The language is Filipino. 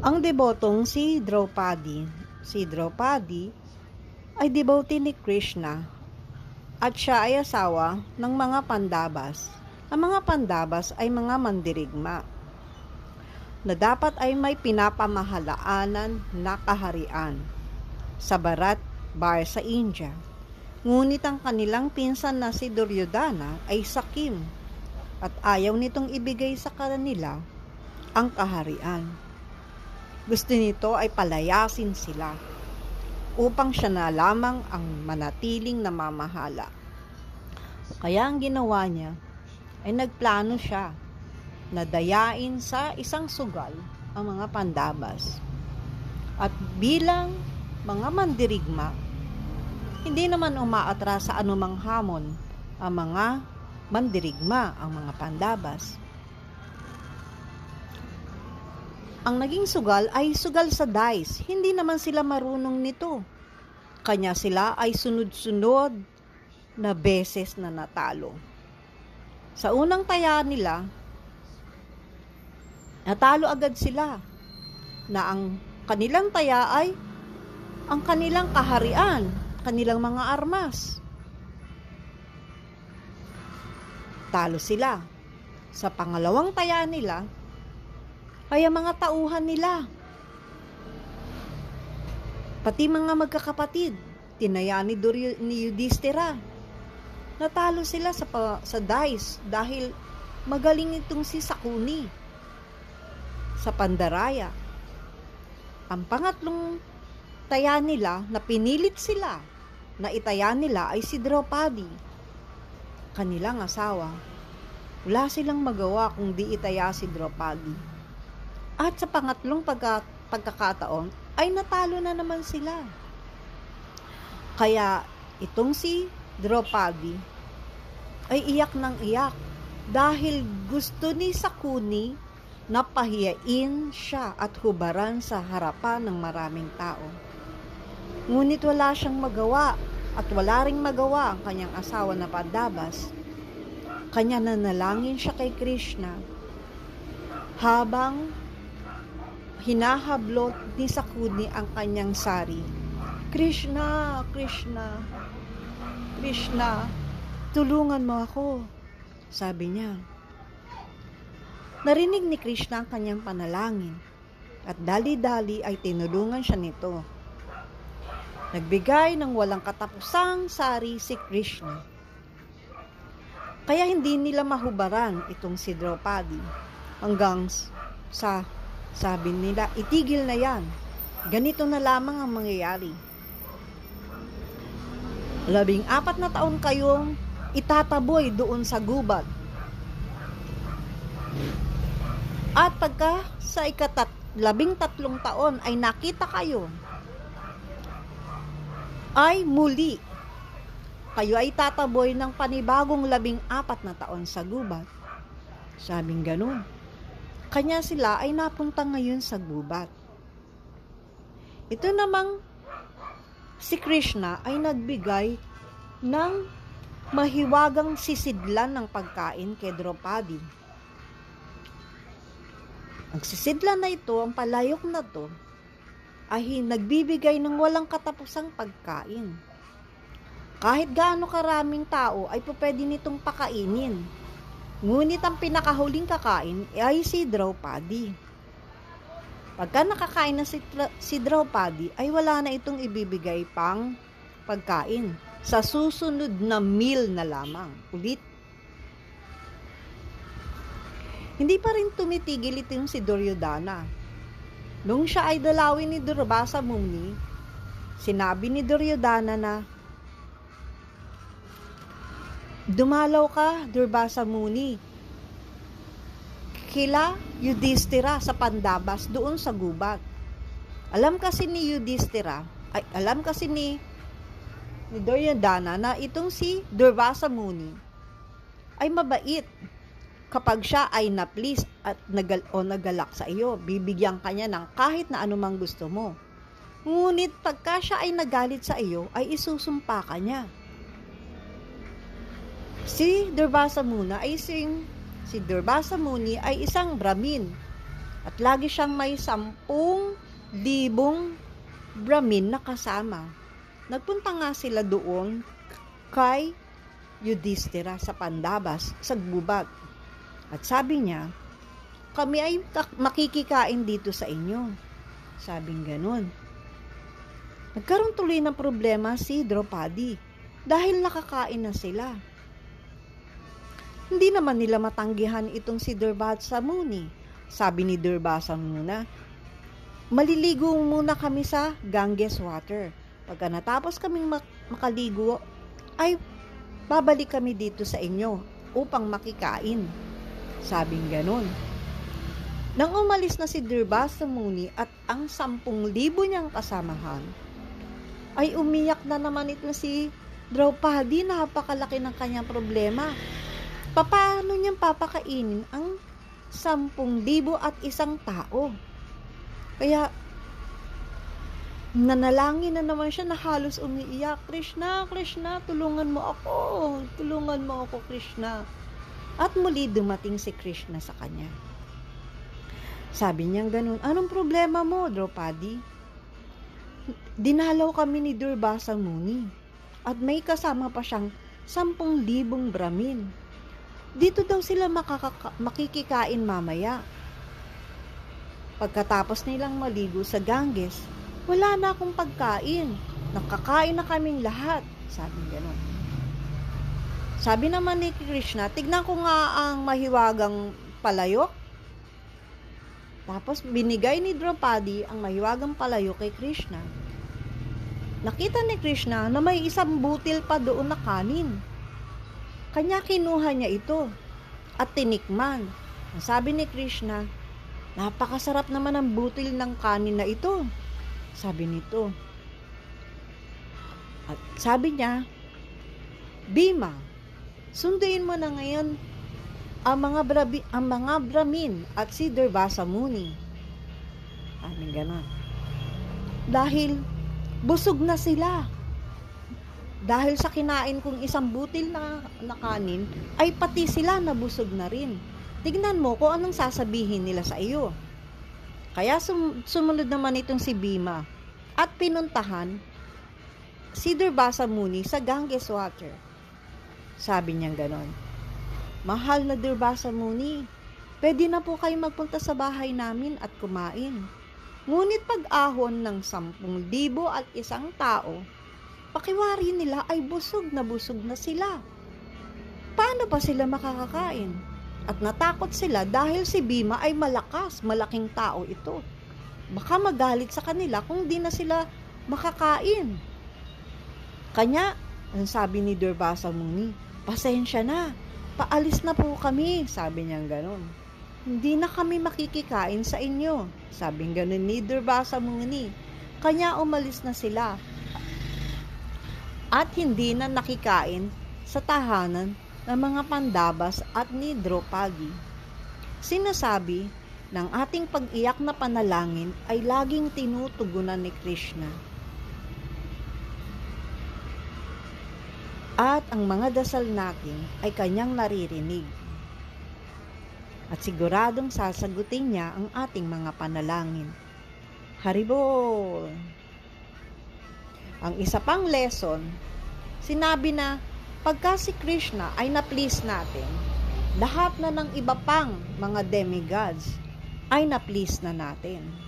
Ang debotong si Draupadi ay devotee ni Krishna at siya ay asawa ng mga Pandavas. Ang mga Pandavas ay mga mandirigma na dapat ay may pinapamahalaanan na kaharian sa Bharat sa India. Ngunit ang kanilang pinsan na si Duryodhana ay sakim at ayaw nitong ibigay sa kanila ang kaharian. Gusto nito ay palayasin sila upang siya na lamang ang manatiling namamahala. Kaya ang ginawa niya ay nagplano siya na dayain sa isang sugal ang mga Pandavas. At bilang mga mandirigma, hindi naman umaatras sa anumang hamon ang mga mandirigma, ang mga Pandavas. Ang naging sugal ay sugal sa dice. Hindi naman sila marunong nito. Kanya sila ay sunod-sunod na beses na natalo. Sa unang taya nila, natalo agad sila na ang kanilang taya ay ang kanilang kaharian, kanilang mga armas. Talo sila. Sa pangalawang taya nila, ay ang mga tauhan nila. Pati mga magkakapatid, tinaya ni Yudhishthira. Natalo sila sa dice dahil magaling itong si Sakuni sa Pandaraya. Ang pangatlong taya nila na pinilit sila na itaya nila ay si Draupadi, kanilang asawa. Wala silang magawa kung di itaya si Draupadi. At sa pangatlong pagkakataon ay natalo na naman sila. Kaya itong si Draupadi ay iyak ng iyak dahil gusto ni Sakuni na pahiyain siya at hubaran sa harapan ng maraming tao. Ngunit wala siyang magawa at wala ring magawa ang kanyang asawa na Pandavas. Kanya nanalangin siya kay Krishna habang hinahablot ni Sakuni ang kanyang sari. Krishna, Krishna, Krishna, tulungan mo ako, sabi niya. Narinig ni Krishna ang kanyang panalangin at dali-dali ay tinulungan siya nito. Nagbigay ng walang katapusang sari si Krishna. Kaya hindi nila mahubaran itong si Draupadi hanggang sa sabi nila, itigil na yan. Ganito na lamang ang mangyayari. 14 na taon kayong itataboy doon sa gubat. At pagka sa 13 taon ay nakita kayo, ay muli kayo ay tataboy ng panibagong 14 na taon sa gubat. Sabing ganun. Kanya sila ay napunta ngayon sa gubat. Ito namang si Krishna ay nagbigay ng mahiwagang sisidlan ng pagkain kay Draupadi. Ang sisidlan na ito, ang palayok na to, ay nagbibigay ng walang katapusang pagkain. Kahit gaano karaming tao ay pwede nitong pakainin. Ngunit ang pinakahuling kakain ay si Draupadi. Pagka nakakain na si Draupadi, ay wala na itong ibibigay pang pagkain. Sa susunod na meal na lamang. Ulit. Hindi pa rin tumitigil itong si Duryodhana. Nung siya ay dalawin ni Durvasa Muni, sinabi ni Duryodhana na, dumalaw ka, Durvasa Muni, kila Yudhishthira sa Pandavas doon sa gubat. Alam kasi ni Duryodhana na itong si Durvasa Muni ay mabait. Kapag siya ay na-please at nagalak sa iyo, bibigyan kanya ng kahit na anumang gusto mo. Ngunit pagka siya ay nagalit sa iyo, ay isusumpa ka niya. Si Durvasa Muni ay isang Brahmin At lagi siyang may 10,000 Brahmin na kasama. Nagpunta nga sila doon kay Yudhishthira sa Pandavas, sa Gbubag. At sabi niya, kami ay makikikain dito sa inyo. Sabing ganun. Nagkaroon tuloy ng problema si Draupadi dahil nakakain na sila. Hindi naman nila matanggihan itong si Durvasa Muni. Sabi ni Durvasa Muna, maliligo muna kami sa Ganges water. Pagka natapos kaming makaligo, ay babalik kami dito sa inyo upang makikain. Sabing ganon. Nang umalis na si Durvasa Muni at ang 10,000 niyang kasamahan, ay umiyak na naman ito si Draupadi. Napakalaki ng kanyang problema. Paano niyang papakainin ang 10,000 at isang tao? Kaya nanalangin na naman siya na halos umiiyak. Krishna, Krishna, tulungan mo ako. Tulungan mo ako, Krishna. At muli dumating si Krishna sa kanya. Sabi niya ganun, anong problema mo, Draupadi? Dinalaw kami ni Durvasa Muni at may kasama pa siyang 10,000 Brahmin. Dito daw sila makikikain mamaya. Pagkatapos nilang maligo sa Ganges, wala na akong pagkain. Nakakain na kaming lahat. Sabi gano'n. Sabi naman ni Krishna, tignan ko nga ang mahiwagang palayok. Tapos binigay ni Draupadi ang mahiwagang palayok kay Krishna. Nakita ni Krishna na may isang butil pa doon na kanin. Kanya kinuha niya ito at tinikman. Sabi ni Krishna, napakasarap naman ang butil ng kanin na ito. Sabi nito. At sabi niya, Bhima, sunduin mo na ngayon ang mga Brahmin at si Durvasa Muni. Aming ganon. Dahil busog na sila. Dahil sa kinain kong isang butil na kanin, ay pati sila nabusog na rin. Tignan mo kung anong sasabihin nila sa iyo. Kaya sumunod naman itong si Bhima at pinuntahan si Durvasa Muni sa Ganges water. Sabi niya ganon, mahal na Durvasa Muni, pwede na po kayo magpunta sa bahay namin at kumain. Ngunit pag-ahon ng 10,000 at isang tao, pakiwari nila ay busog na sila. Paano pa sila makakakain? At natakot sila dahil si Bhima ay malaking tao ito. Baka magalit sa kanila kung di na sila makakain. Kanya, ang sabi ni Durvasa Muni, pasensya na, paalis na po kami, sabi niya ganon. Hindi na kami makikikain sa inyo, sabing ganon ni Durvasa Muni. Kanya umalis na sila at hindi na nakikain sa tahanan ng mga Pandavas at ni Draupadi. Sinasabi ng ating pag-iyak na panalangin ay laging tinutugunan ni Krishna. At ang mga dasal natin ay kanyang naririnig. At siguradong sasagutin niya ang ating mga panalangin. Haribol! Ang isa pang lesson, sinabi na pagka si Krishna ay na-please natin, lahat na ng iba pang mga demigods ay na-please na natin.